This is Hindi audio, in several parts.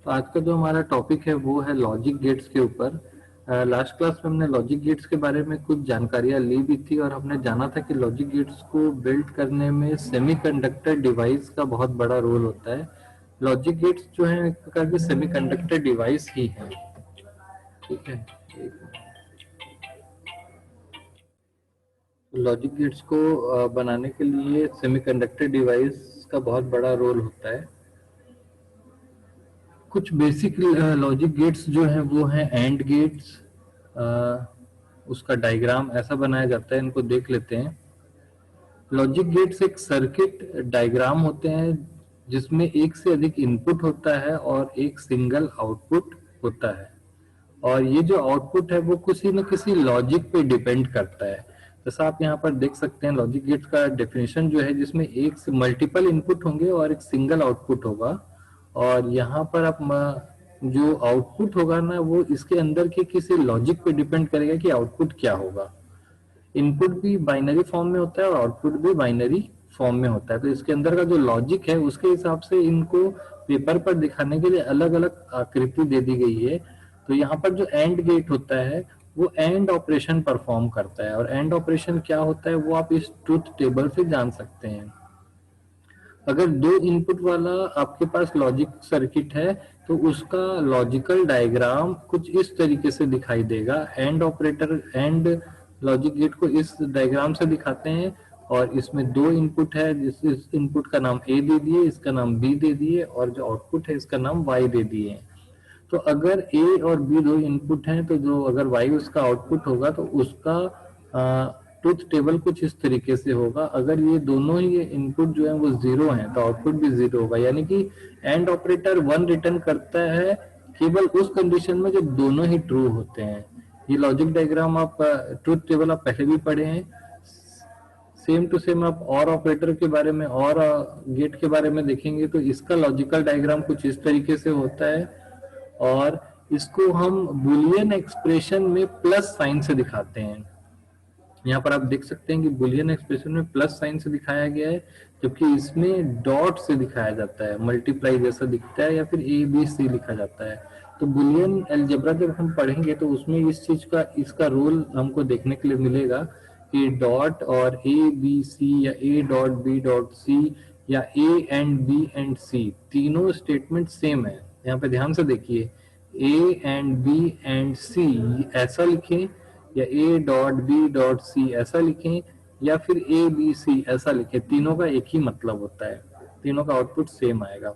तो आज का जो हमारा टॉपिक है वो है लॉजिक गेट्स के ऊपर। लास्ट क्लास में हमने लॉजिक गेट्स के बारे में कुछ जानकारियां ली भी थी और हमने जाना था कि लॉजिक गेट्स को बिल्ड करने में सेमीकंडक्टर डिवाइस का बहुत बड़ा रोल होता है। लॉजिक गेट्स जो है एक प्रकार के सेमीकंडक्टर डिवाइस ही है। ठीक है, लॉजिक गेट्स को बनाने के लिए सेमीकंडक्टर डिवाइस का बहुत बड़ा रोल होता है। कुछ बेसिक लॉजिक गेट्स जो हैं वो हैं एंड गेट्स। उसका डायग्राम ऐसा बनाया जाता है, इनको देख लेते हैं। लॉजिक गेट्स एक सर्किट डायग्राम होते हैं जिसमें एक से अधिक इनपुट होता है और एक सिंगल आउटपुट होता है, और ये जो आउटपुट है वो किसी न किसी लॉजिक पे डिपेंड करता है। जैसा आप यहाँ पर देख सकते हैं, लॉजिक गेट का डेफिनेशन जो है जिसमें एक से मल्टीपल इनपुट होंगे और एक सिंगल आउटपुट होगा, और यहाँ पर आप जो आउटपुट होगा ना वो इसके अंदर के किसी लॉजिक पे डिपेंड करेगा कि आउटपुट क्या होगा। इनपुट भी बाइनरी फॉर्म में होता है और आउटपुट भी बाइनरी फॉर्म में होता है, तो इसके अंदर का जो लॉजिक है उसके हिसाब से इनको पेपर पर दिखाने के लिए अलग अलग आकृति दे दी गई है। तो यहाँ पर जो एंड गेट होता है वो एंड ऑपरेशन परफॉर्म करता है, और एंड ऑपरेशन क्या होता है वो आप इस ट्रुथ टेबल से जान सकते हैं। अगर दो इनपुट वाला आपके पास लॉजिक सर्किट है तो उसका लॉजिकल डायग्राम कुछ इस तरीके से दिखाई देगा। AND operator AND logic gate को इस डायग्राम से दिखाते हैं, और इसमें दो इनपुट है, जिस इस इनपुट का नाम ए दे दिए, इसका नाम बी दे दिए, और जो आउटपुट है इसका नाम वाई दे दिए। तो अगर ए और बी दो इनपुट हैं तो जो अगर वाई उसका आउटपुट होगा तो उसका ट्रुथ टेबल कुछ इस तरीके से होगा। अगर ये दोनों ही इनपुट जो है वो जीरो हैं तो आउटपुट भी जीरो होगा, यानी कि एंड ऑपरेटर वन रिटर्न करता है केवल उस कंडीशन में जब दोनों ही ट्रू होते हैं। ये लॉजिक डायग्राम आप ट्रुथ टेबल आप पहले भी पढ़े हैं। सेम टू सेम आप और ऑपरेटर के बारे में और गेट के बारे में देखेंगे तो इसका लॉजिकल डायग्राम कुछ इस तरीके से होता है, और इसको हम बुलियन एक्सप्रेशन में प्लस साइन से दिखाते हैं। यहाँ पर आप देख सकते हैं कि बुलियन एक्सप्रेशन में प्लस साइन से दिखाया गया है, जबकि इसमें डॉट से दिखाया जाता है, मल्टीप्लाई जैसा दिखता है, या फिर ए बी सी लिखा जाता है। तो बुलियन अलजेब्रा जब हम पढ़ेंगे तो उसमें इस चीज का इसका रोल हमको देखने के लिए मिलेगा कि डॉट और ए बी सी या A dot B dot C या A and B and C तीनों स्टेटमेंट सेम है। यहाँ पे ध्यान से देखिए, A and B and C ऐसा लिखें या A dot B dot C ऐसा लिखें या फिर ए बी सी ऐसा लिखें, तीनों का एक ही मतलब होता है, तीनों का आउटपुट सेम आएगा।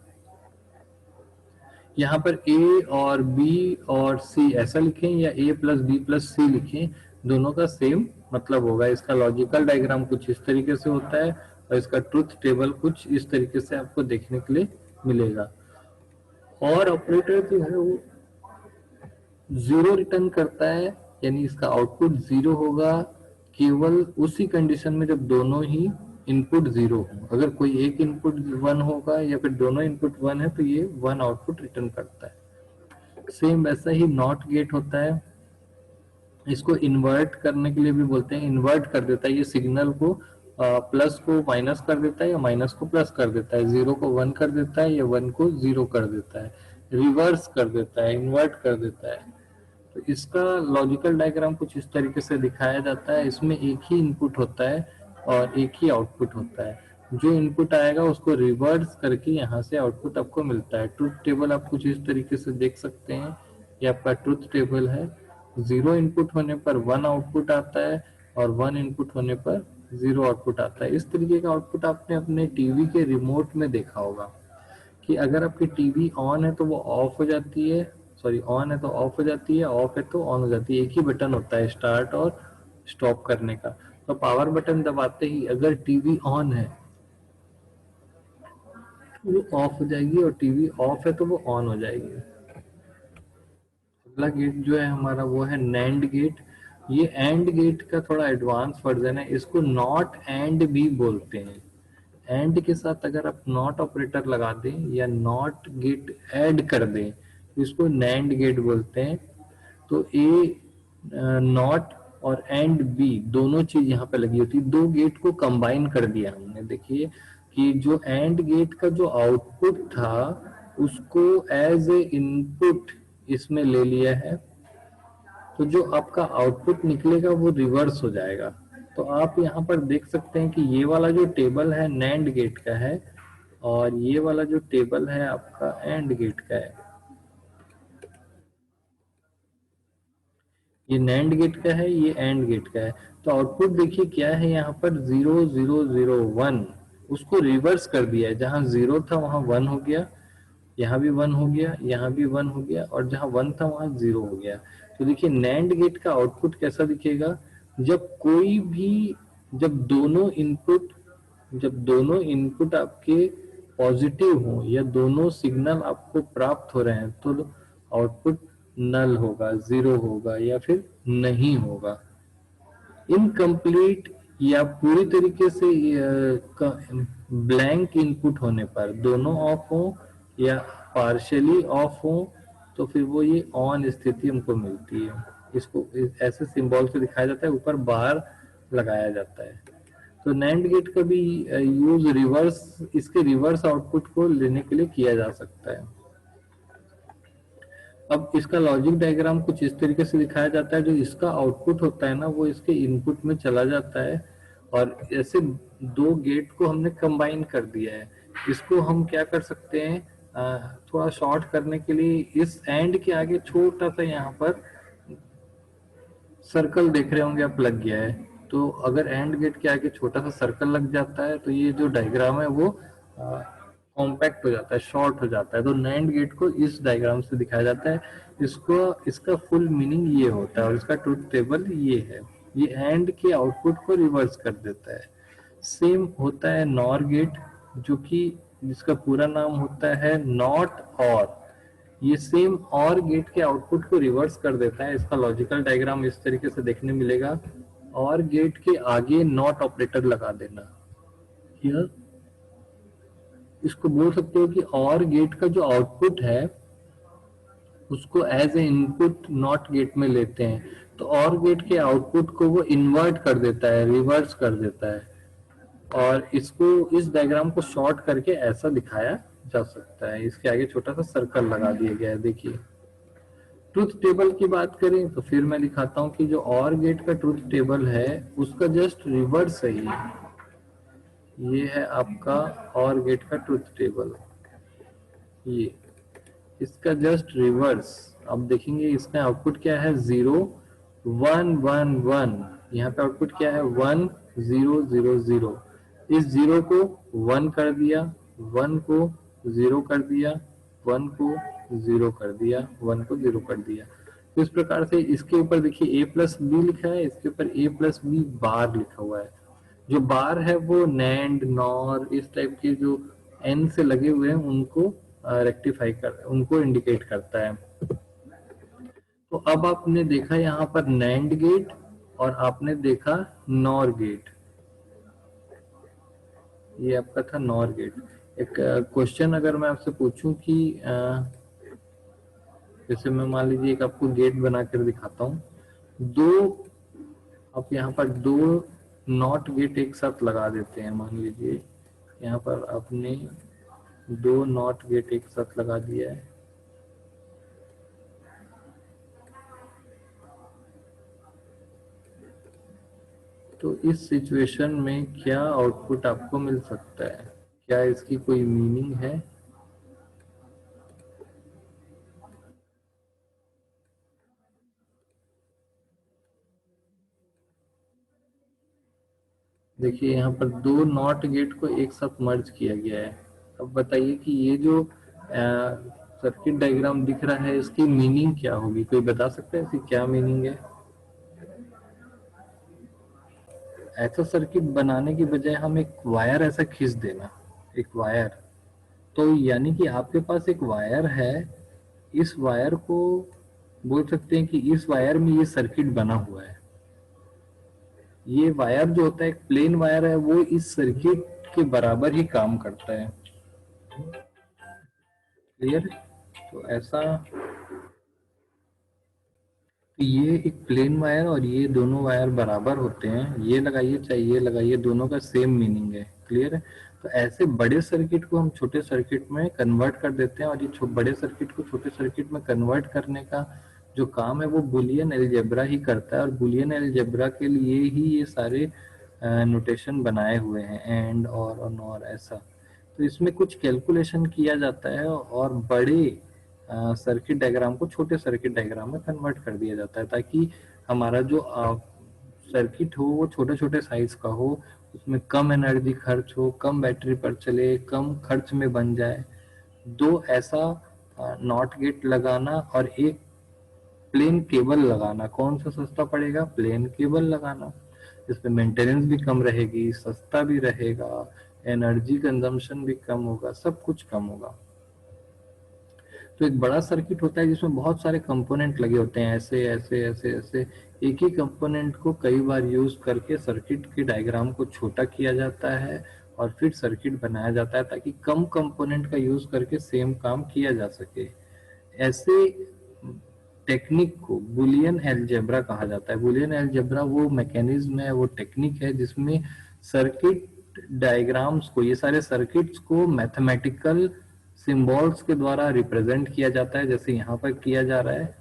यहाँ पर ए और बी और सी ऐसा लिखें या ए प्लस बी प्लस सी लिखें, दोनों का सेम मतलब होगा। इसका लॉजिकल डायग्राम कुछ इस तरीके से होता है और इसका ट्रुथ टेबल कुछ इस तरीके से आपको देखने के लिए मिलेगा। और ऑपरेटर जो है वो जीरो रिटर्न करता है, यानी इसका आउटपुट जीरो होगा केवल उसी कंडीशन में जब दोनों ही इनपुट जीरो हो। अगर कोई एक इनपुट वन होगा या फिर दोनों इनपुट वन है तो ये वन आउटपुट रिटर्न करता है। सेम वैसा ही नॉट गेट होता है, इसको इन्वर्ट करने के लिए भी बोलते हैं। इन्वर्ट कर देता है ये सिग्नल को, प्लस को माइनस कर देता है या माइनस को प्लस कर देता है, जीरो को वन कर देता है या वन को जीरो कर देता है, रिवर्स कर देता है, इन्वर्ट कर देता है। तो इसका लॉजिकल डायग्राम कुछ इस तरीके से दिखाया जाता है। इसमें एक ही इनपुट होता है और एक ही आउटपुट होता है। जो इनपुट आएगा उसको रिवर्स करके यहाँ से आउटपुट आपको मिलता है। ट्रुथ टेबल आप कुछ इस तरीके से देख सकते हैं, ये आपका ट्रुथ टेबल है। जीरो इनपुट होने पर वन आउटपुट आता है और वन इनपुट होने पर जीरो आउटपुट आता है। इस तरीके का आउटपुट आपने अपने टीवी के रिमोट में देखा होगा कि अगर आपकी टीवी ऑन है तो वो ऑफ हो जाती है, सॉरी ऑन है तो ऑफ हो जाती है, ऑफ है तो ऑन हो जाती है। एक ही बटन होता है स्टार्ट और स्टॉप करने का। तो पावर बटन दबाते ही अगर टीवी ऑन है तो वो ऑफ हो जाएगी, और टीवी ऑफ है तो वो ऑन हो जाएगी। अगला गेट जो है हमारा वो है नैंड गेट। ये एंड गेट का थोड़ा एडवांस वर्जन है, इसको नॉट एंड भी बोलते हैं। एंड के साथ अगर आप नॉट ऑपरेटर लगा दें या नॉट गेट ऐड कर दें तो इसको नैंड गेट बोलते हैं। तो ए नॉट और एंड बी दोनों चीज यहाँ पे लगी होती है, दो गेट को कंबाइन कर दिया हमने। देखिए कि जो एंड गेट का जो आउटपुट था उसको एज ए इनपुट इसमें ले लिया है, तो जो आपका आउटपुट निकलेगा वो रिवर्स हो जाएगा। तो आप यहाँ पर देख सकते हैं कि ये वाला जो टेबल है नैंड गेट का है, और ये वाला जो टेबल है आपका एंड गेट का है। ये नैंड गेट का है, ये एंड गेट का है। तो आउटपुट देखिए क्या है यहाँ पर, 0001, उसको रिवर्स कर दिया है। जहां 0 था वहां 1 हो गया, यहाँ भी 1 हो गया, यहाँ भी 1 हो गया, और जहां 1 था वहां 0 हो गया। तो देखिए नैंड गेट का आउटपुट कैसा दिखेगा, जब कोई भी जब दोनों इनपुट जब दोनों इनपुट आपके पॉजिटिव हो या दोनों सिग्नल आपको प्राप्त हो रहे हैं, तो आउटपुट नल होगा, जीरो होगा, या फिर नहीं होगा। इनकम्प्लीट या पूरी तरीके से ब्लैंक इनपुट होने पर, दोनों ऑफ हो या पार्शियली ऑफ हो, तो फिर वो ये ऑन स्थिति हमको मिलती है। इसको ऐसे सिंबल से दिखाया जाता है, ऊपर बार लगाया जाता है। तो नैंड गेट का भी यूज रिवर्स, इसके रिवर्स आउटपुट को लेने के लिए किया जा सकता है। अब इसका लॉजिक डायग्राम कुछ इस तरीके से दिखाया जाता है, जो इसका आउटपुट होता है ना वो इसके इनपुट में चला जाता है, और ऐसे दो गेट को हमने कंबाइन कर दिया है। इसको हम क्या कर सकते हैं, थोड़ा शॉर्ट करने के लिए इस एंड के आगे छोटा सा यहाँ पर सर्कल देख रहे होंगे आप, लग गया है। तो अगर एंड गेट के आगे छोटा सा सर्कल लग जाता है तो ये जो डायग्राम है वो कॉम्पैक्ट हो जाता है, शॉर्ट हो जाता है। तो नैंड गेट को इस डायग्राम से दिखाया जाता है। इसको इसका फुल मीनिंग ये होता है, और इसका ट्रुथ टेबल ये है। ये एंड के आउटपुट को रिवर्स कर देता है। सेम होता है नॉर गेट, जो कि जिसका पूरा नाम होता है नॉट और। ये सेम और गेट के आउटपुट को रिवर्स कर देता है। इसका लॉजिकल डायग्राम इस तरीके से देखने मिलेगा। और गेट के आगे नॉट ऑपरेटर लगा देना। यह इसको बोल सकते हो कि और गेट का जो आउटपुट है उसको as a input NOT gate में लेते हैं, तो और गेट के आउटपुट को वो इन्वर्ट कर देता है, रिवर्स कर देता है। और इसको इस डायग्राम को शॉर्ट करके ऐसा दिखाया जा सकता है। इसके आगे छोटा सा सर्कल लगा दिया गया है, देखिए। ट्रुथ टेबल की बात करें तो फिर मैं दिखाता हूं कि जो और गेट का ट्रुथ टेबल है उसका जस्ट रिवर्स है ये है आपका और गेट का ट्रुथ टेबल। ये इसका जस्ट रिवर्स। अब देखेंगे इसका आउटपुट क्या है, 0 1 1 1। यहाँ पे आउटपुट क्या है, 1 0 0 0। इस 0 को 1 कर दिया, 1 को 0 कर दिया, 1 को 0 कर दिया, 1 को 0 कर दिया। तो इस प्रकार से इसके ऊपर देखिए a+b लिखा है, इसके ऊपर a+b बार लिखा हुआ है। जो बार है वो नैंड, नॉर, इस टाइप के जो एन से लगे हुए हैं उनको रेक्टिफाई कर, उनको इंडिकेट करता है। तो अब आपने देखा यहाँ पर नैंड गेट और आपने देखा नॉर गेट। ये आपका था नॉर गेट। एक क्वेश्चन अगर मैं आपसे पूछूं कि जैसे मैं मान लीजिए एक आपको गेट बनाकर दिखाता हूँ, दो आप यहाँ पर दो नॉट गेट एक साथ लगा देते हैं। मान लीजिए यहाँ पर आपने दो नॉट गेट एक साथ लगा दिया है, तो इस सिचुएशन में क्या आउटपुट आपको मिल सकता है, क्या इसकी कोई मीनिंग है? देखिए यहाँ पर दो नॉट गेट को एक साथ मर्ज किया गया है। अब बताइए कि ये जो सर्किट डायग्राम दिख रहा है इसकी मीनिंग क्या होगी, कोई बता सकता है इसकी क्या मीनिंग है? ऐसा सर्किट बनाने की बजाय हम एक वायर ऐसा खींच देना, एक वायर। तो यानी कि आपके पास एक वायर है, इस वायर को बोल सकते हैं कि इस वायर में ये सर्किट बना हुआ है। ये वायर जो होता है एक प्लेन वायर है, वो इस सर्किट के बराबर ही काम करता है। क्लियर? तो ऐसा, तो ये एक प्लेन वायर और ये दोनों वायर बराबर होते हैं। ये लगाइए चाहे ये लगाइए, दोनों का सेम मीनिंग है। क्लियर है? तो ऐसे बड़े सर्किट को हम छोटे सर्किट में कन्वर्ट कर देते हैं, और ये बड़े सर्किट को छोटे सर्किट में कन्वर्ट करने का जो काम है वो बुलियन अलजेब्रा ही करता है, और बुलियन अलजेब्रा के लिए ही ये सारे नोटेशन बनाए हुए हैं, एंड और नॉर ऐसा। तो इसमें कुछ कैलकुलेशन किया जाता है और बड़े सर्किट डायग्राम को छोटे सर्किट डायग्राम में कन्वर्ट कर दिया जाता है, ताकि हमारा जो सर्किट हो वो छोटे छोटे साइज का हो, उसमें कम एनर्जी खर्च हो, कम बैटरी पर चले, कम खर्च में बन जाए। दो ऐसा नॉट गेट लगाना और एक प्लेन केबल लगाना, कौन सा सस्ता पड़ेगा? प्लेन केबल लगाना। इसमें मेंटेनेंस भी कम रहेगी, सस्ता भी रहेगा, एनर्जी कंजम्पशन भी कम होगा, सब कुछ कम होगा। तो एक बड़ा सर्किट होता है जिसमें बहुत सारे कंपोनेंट लगे होते हैं, ऐसे ऐसे ऐसे ऐसे। एक ही कंपोनेंट को कई बार यूज करके सर्किट के डायग्राम को छोटा किया जाता है और फिर सर्किट बनाया जाता है, ताकि कम कंपोनेंट का यूज करके सेम काम किया जा सके। ऐसे टेक्निक को बुलियन अलजेब्रा कहा जाता है। बुलियन अलजेब्रा वो मैकेनिज्म है, वो टेक्निक है जिसमें सर्किट डायग्राम्स को, ये सारे सर्किट्स को मैथमेटिकल सिंबल्स के द्वारा रिप्रेजेंट किया जाता है, जैसे यहाँ पर किया जा रहा है।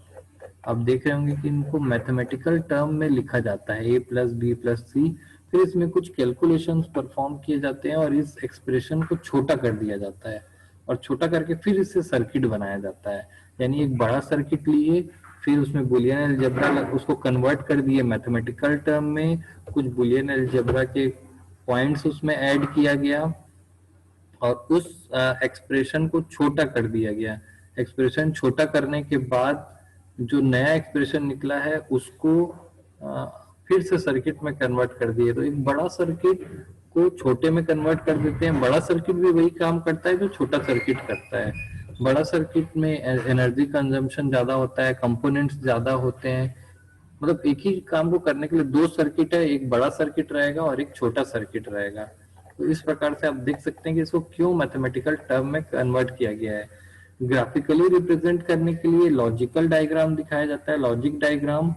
आप देख रहे होंगे कि इनको मैथमेटिकल टर्म में लिखा जाता है, a प्लस बी प्लस सी। फिर इसमें कुछ कैलकुलेशंस परफॉर्म किए जाते हैं और इस एक्सप्रेशन को छोटा कर दिया जाता है, और छोटा करके फिर इससे सर्किट बनाया जाता है। यानी एक बड़ा सर्किट लिए, फिर उसमें बुलियन अलजेब्रा उसको कन्वर्ट कर दिए मैथमेटिकल टर्म में, कुछ बुलियन अलजेब्रा के पॉइंट्स उसमें ऐड किया गया, और उस एक्सप्रेशन को छोटा कर दिया गया। एक्सप्रेशन छोटा करने के बाद जो नया एक्सप्रेशन निकला है उसको फिर से सर्किट में कन्वर्ट कर दिए। तो एक बड़ा सर्किट को छोटे में कन्वर्ट कर देते हैं। बड़ा सर्किट भी वही काम करता है जो छोटा सर्किट करता है। बड़ा सर्किट में एनर्जी कंजम्पशन ज्यादा होता है, कंपोनेंट्स ज्यादा होते हैं। मतलब एक ही काम को करने के लिए दो सर्किट है, एक बड़ा सर्किट रहेगा और एक छोटा सर्किट रहेगा। तो इस प्रकार से आप देख सकते हैं कि इसको क्यों मैथमेटिकल टर्म में कन्वर्ट किया गया है। ग्राफिकली रिप्रेजेंट करने के लिए लॉजिकल डायग्राम दिखाया जाता है, लॉजिक डायग्राम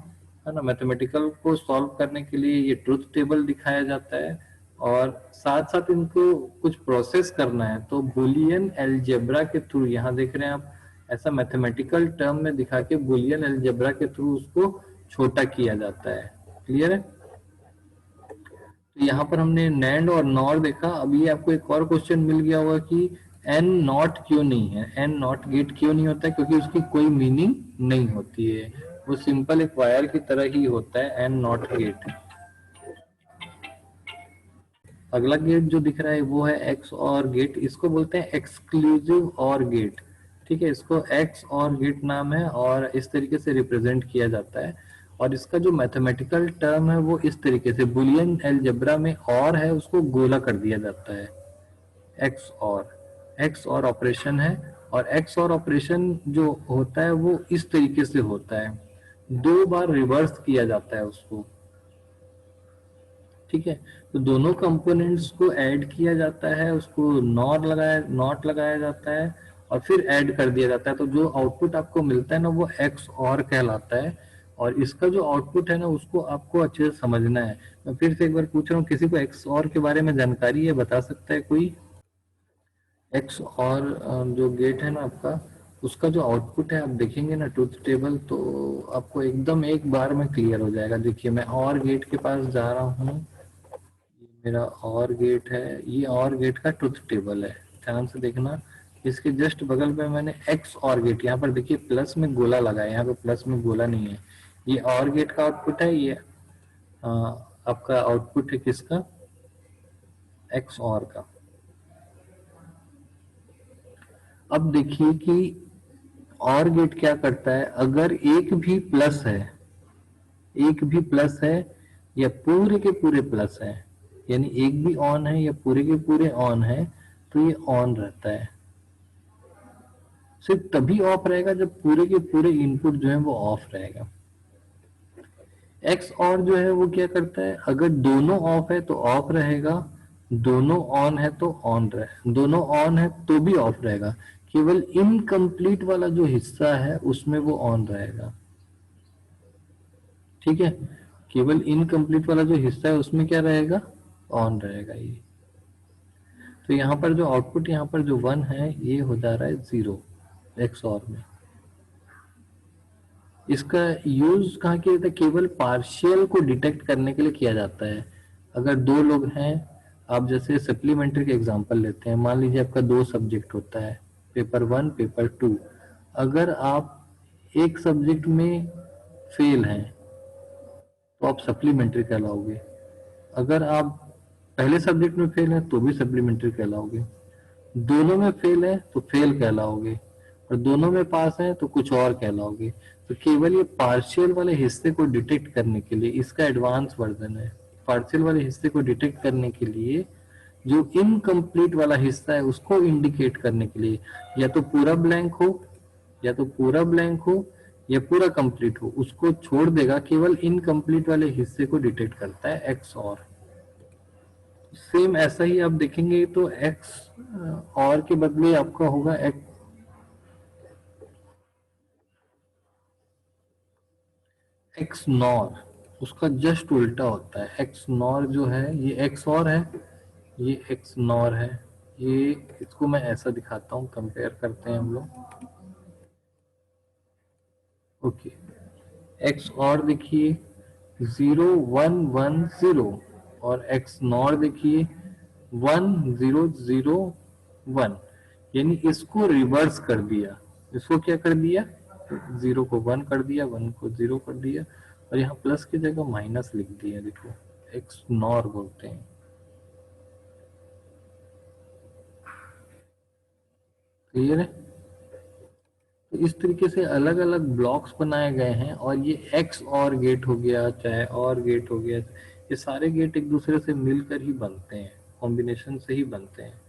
है ना। मैथमेटिकल को सॉल्व करने के लिए ये ट्रुथ टेबल दिखाया जाता है, और साथ साथ इनको कुछ प्रोसेस करना है तो बुलियन अलजेब्रा के थ्रू, यहाँ देख रहे हैं आप, ऐसा मैथमेटिकल टर्म में दिखा के बुलियन अलजेब्रा के थ्रू उसको छोटा किया जाता है। क्लियर है? तो यहाँ पर हमने नैंड और नॉर देखा। अभी आपको एक और क्वेश्चन मिल गया होगा कि एन नॉट क्यों नहीं है, एन नॉट गेट क्यों नहीं होता है? क्योंकि उसकी कोई मीनिंग नहीं होती है, वो सिंपल एक वायर की तरह ही होता है एन नॉट गेट। अगला गेट जो दिख रहा है वो है एक्स और गेट, इसको बोलते हैं एक्सक्लूसिव और गेट। ठीक है, इसको एक्स और गेट नाम है और इस तरीके से रिप्रेजेंट किया जाता है। और इसका जो मैथमेटिकल टर्म है वो इस तरीके से, बुलियन अलजेब्रा में और है उसको गोला कर दिया जाता है। एक्स और ऑपरेशन है, और एक्स और ऑपरेशन जो होता है वो इस तरीके से होता है, दो बार रिवर्स किया जाता है उसको। ठीक है, तो दोनों कंपोनेंट्स को ऐड किया जाता है, उसको नॉट लगाया जाता है और फिर ऐड कर दिया जाता है। तो जो आउटपुट आपको मिलता है ना वो एक्स और कहलाता है। और इसका जो आउटपुट है ना उसको आपको अच्छे से समझना है। मैं फिर से एक बार पूछ रहा हूँ, किसी को एक्स और के बारे में जानकारी है? बता सकता है कोई? एक्स और जो गेट है ना आपका, उसका जो आउटपुट है आप देखेंगे ना ट्रुथ टेबल, तो आपको एकदम एक बार में क्लियर हो जाएगा। देखिए मैं और गेट के पास जा रहा हूँ, मेरा और गेट है, ये और गेट का ट्रुथ टेबल है, ध्यान से देखना। इसके जस्ट बगल में मैंने एक्स और गेट, यहाँ पर देखिए प्लस में गोला लगा है, यहाँ पे प्लस में गोला नहीं है। ये और गेट का आउटपुट है, ये आपका आउटपुट है किसका? एक्स और का। अब देखिए कि और गेट क्या करता है, अगर एक भी प्लस है, एक भी प्लस है या पूरे के पूरे प्लस है, यानी एक भी ऑन है या पूरे के पूरे ऑन है, तो ये ऑन रहता है। सिर्फ तभी ऑफ रहेगा जब पूरे के पूरे इनपुट जो है वो ऑफ रहेगा। एक्स और जो है वो क्या करता है, अगर दोनों ऑफ है तो ऑफ रहेगा, दोनों ऑन है तो ऑन रहे, दोनों ऑन है तो भी ऑफ रहेगा। केवल इनकम्प्लीट वाला जो हिस्सा है उसमें वो ऑन रहेगा। ठीक है, केवल इनकम्प्लीट वाला जो हिस्सा है उसमें क्या रहेगा? ऑन रहेगा ये। तो यहाँ पर जो आउटपुट यहाँ पर जो 1 है ये हो जा रहा है 0 XOR में। इसका यूज कहाँ किया जाता है? केवल पार्शियल को डिटेक्ट करने के लिए किया जाता है। अगर दो लोग हैं, आप जैसे सप्लीमेंट्री के एग्जांपल लेते हैं, मान लीजिए आपका 2 सब्जेक्ट होता है, पेपर 1 पेपर 2। अगर आप एक सब्जेक्ट में फेल हैं तो आप सप्लीमेंट्री कहलाओगे। अगर आप पहले सब्जेक्ट में फेल हैं तो भी सप्लीमेंट्री कहलाओगे। दोनों में फेल है तो फेल कहलाओगे, और दोनों में पास है तो कुछ और कहलाओगे। तो केवल ये पार्शियल वाले हिस्से को डिटेक्ट करने के लिए इसका एडवांस वर्जन है। पार्शियल वाले हिस्से को डिटेक्ट करने के लिए जो इनकम्प्लीट वाला हिस्सा है उसको इंडिकेट करने के लिए या तो पूरा ब्लैंक हो, या तो पूरा ब्लैंक हो या पूरा कंप्लीट हो, उसको छोड़ देगा। केवल इनकम्प्लीट वाले हिस्से को डिटेक्ट करता है एक्स और। सेम ऐसा ही आप देखेंगे तो एक्स और के बदले आपका होगा एक्स नॉर। उसका जस्ट उल्टा होता है। एक्स नॉर जो है ये एक्स और है, ये एक्स नॉर है। ये इसको मैं ऐसा दिखाता हूँ, कंपेयर करते हैं हम लोग। ओके, एक्स और देखिए 0 1 1 0, और एक्स नॉर देखिए 1 0 0 1। यानी इसको रिवर्स कर दिया। इसको क्या कर दिया? 0 को 1 कर दिया, 1 को 0 कर दिया, और यहाँ प्लस की जगह माइनस लिख दिया। देखो, एक्स नॉर बोलते हैं। क्लियर है? तो इस तरीके से अलग अलग ब्लॉक्स बनाए गए हैं, और ये एक्स और गेट हो गया, चाहे और गेट हो गया, ये सारे गेट एक दूसरे से मिलकर ही बनते हैं, कॉम्बिनेशन से ही बनते हैं।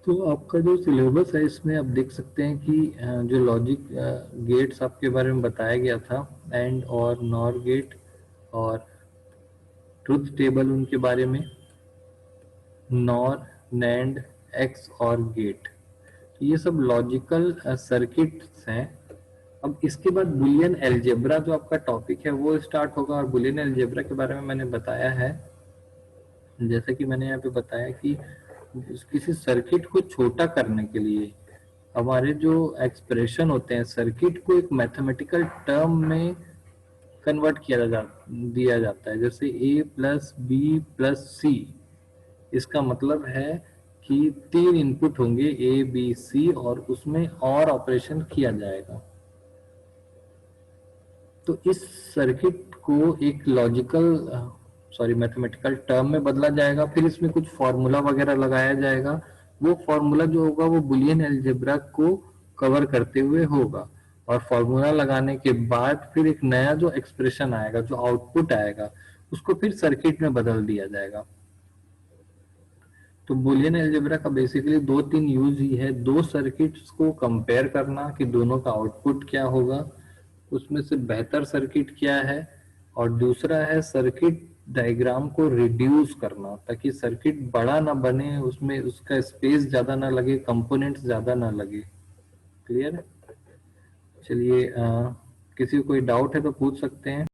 तो आपका जो सिलेबस है इसमें आप देख सकते हैं कि जो लॉजिक गेट्स आपके बारे में बताया गया था, एंड और नॉर गेट और ट्रुथ टेबल उनके बारे में, नॉर, नैंड, एक्स और गेट, ये सब लॉजिकल सर्किट्स हैं। अब इसके बाद बुलियन एल्जेब्रा जो आपका टॉपिक है वो स्टार्ट होगा, और बुलियन एल्जेब्रा के बारे में मैंने बताया है, जैसे कि मैंने यहाँ पे बताया कि किसी सर्किट को छोटा करने के लिए हमारे जो एक्सप्रेशन होते हैं, सर्किट को एक मैथमेटिकल टर्म में कन्वर्ट दिया जाता है। जैसे a प्लस बी प्लस सी, इसका मतलब है कि 3 इनपुट होंगे ए बी सी, और उसमें और ऑपरेशन किया जाएगा। तो इस सर्किट को एक मैथमेटिकल टर्म में बदला जाएगा, फिर इसमें कुछ फॉर्मूला वगैरह लगाया जाएगा। वो फॉर्मूला जो होगा वो बुलियन अलजेब्रा को कवर करते हुए होगा, और फॉर्मूला लगाने के बाद फिर एक नया जो एक्सप्रेशन आएगा, जो आउटपुट आएगा, उसको फिर सर्किट में बदल दिया जाएगा। तो बुलियन अलजेब्रा का बेसिकली 2-3 यूज ही है। दो सर्किट्स को कंपेयर करना कि दोनों का आउटपुट क्या होगा, उसमें से बेहतर सर्किट क्या है, और दूसरा है सर्किट डायग्राम को रिड्यूस करना ताकि सर्किट बड़ा ना बने, उसमें उसका स्पेस ज्यादा ना लगे, कंपोनेंट्स ज्यादा ना लगे। क्लियर है? चलिए, किसी को कोई डाउट है तो पूछ सकते हैं।